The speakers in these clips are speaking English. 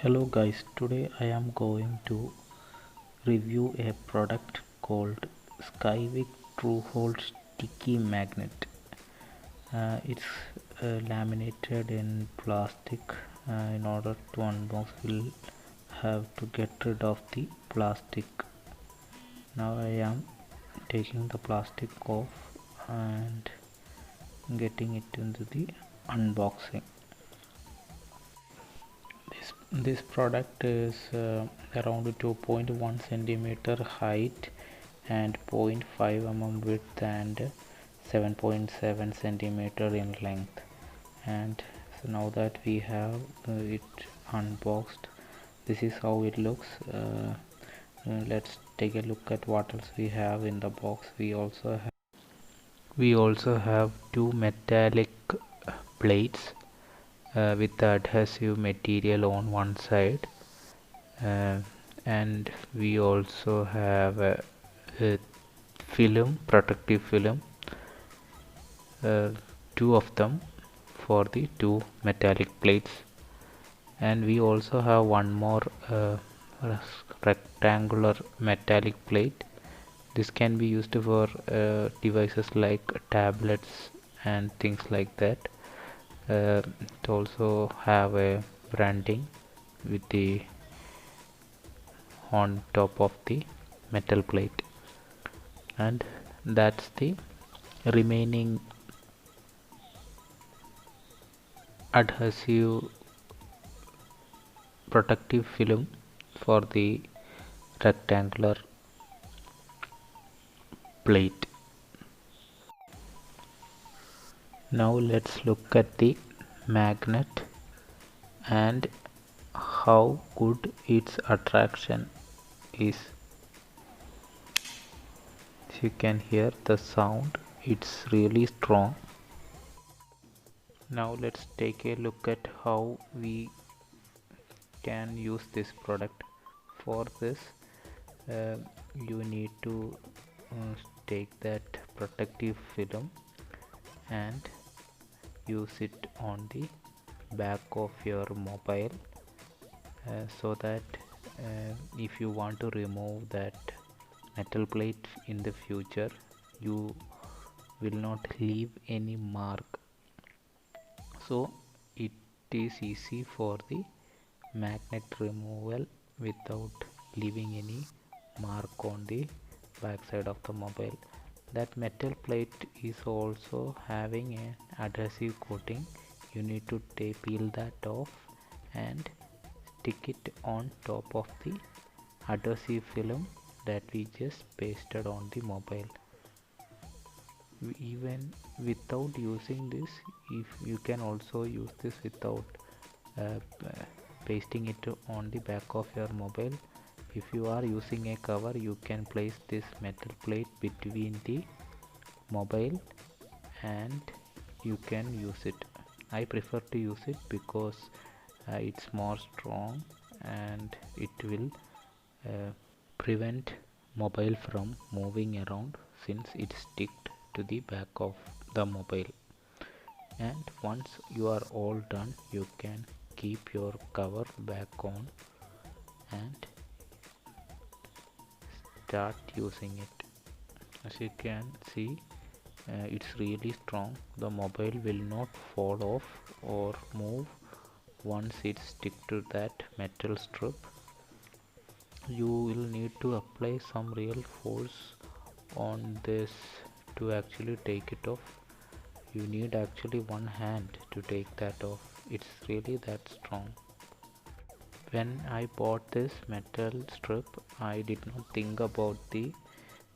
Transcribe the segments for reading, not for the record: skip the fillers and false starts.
Hello guys, today I am going to review a product called Skywick TrueHold Sticky Magnet. It's laminated in plastic. In order to unbox, we'll have to get rid of the plastic. Now I am taking the plastic off and getting it into the unboxing. This product is around 2.1 centimeter height and 0.5 mm width and 7.7 centimeter in length. And so now that we have it unboxed, this is how it looks. Let's take a look at what else we have in the box. We also have two metallic plates with the adhesive material on one side, uh, and we also have a film, protective film, uh, two of them for the two metallic plates, and we also have one more rectangular metallic plate. This can be used for devices like tablets and things like that. It also have a branding with the on top of the metal plate, and that's the remaining adhesive protective film for the rectangular plate. Now let's look at the magnet and how good its attraction is. As you can hear the sound, it's really strong. Now let's take a look at how we can use this product. For this, uh, you need to take that protective film and use it on the back of your mobile, so that if you want to remove that metal plate in the future, you will not leave any mark. So it is easy for the magnet removal without leaving any mark on the back side of the mobile. That metal plate is also having an adhesive coating. You need to peel that off and stick it on top of the adhesive film that we just pasted on the mobile. Even without using this, if you can also use this without uh, pasting it on the back of your mobile. If you are using a cover, you can place this metal plate between the mobile and you can use it. I prefer to use it because it's more strong and it will prevent mobile from moving around, since it's sticked to the back of the mobile. And once you are all done, you can keep your cover back on and start using it. As you can see, it's really strong. The mobile will not fall off or move once it sticks to that metal strip. You will need to apply some real force on this to actually take it off. You need actually one hand to take that off. It's really that strong. When I bought this metal strip, I did not think about the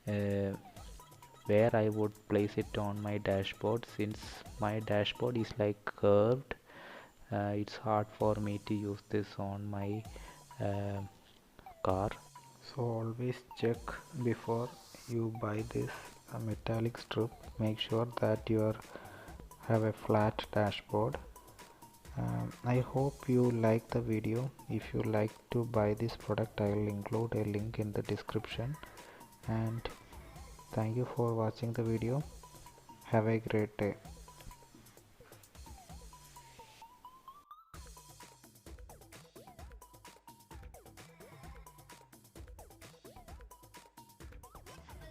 uh, where I would place it on my dashboard, since my dashboard is like curved. It's hard for me to use this on my uh, car. So always check before you buy this metallic strip. Make sure that you have a flat dashboard. I hope you like the video. If you like to buy this product, I will include a link in the description. And thank you for watching the video. Have a great day.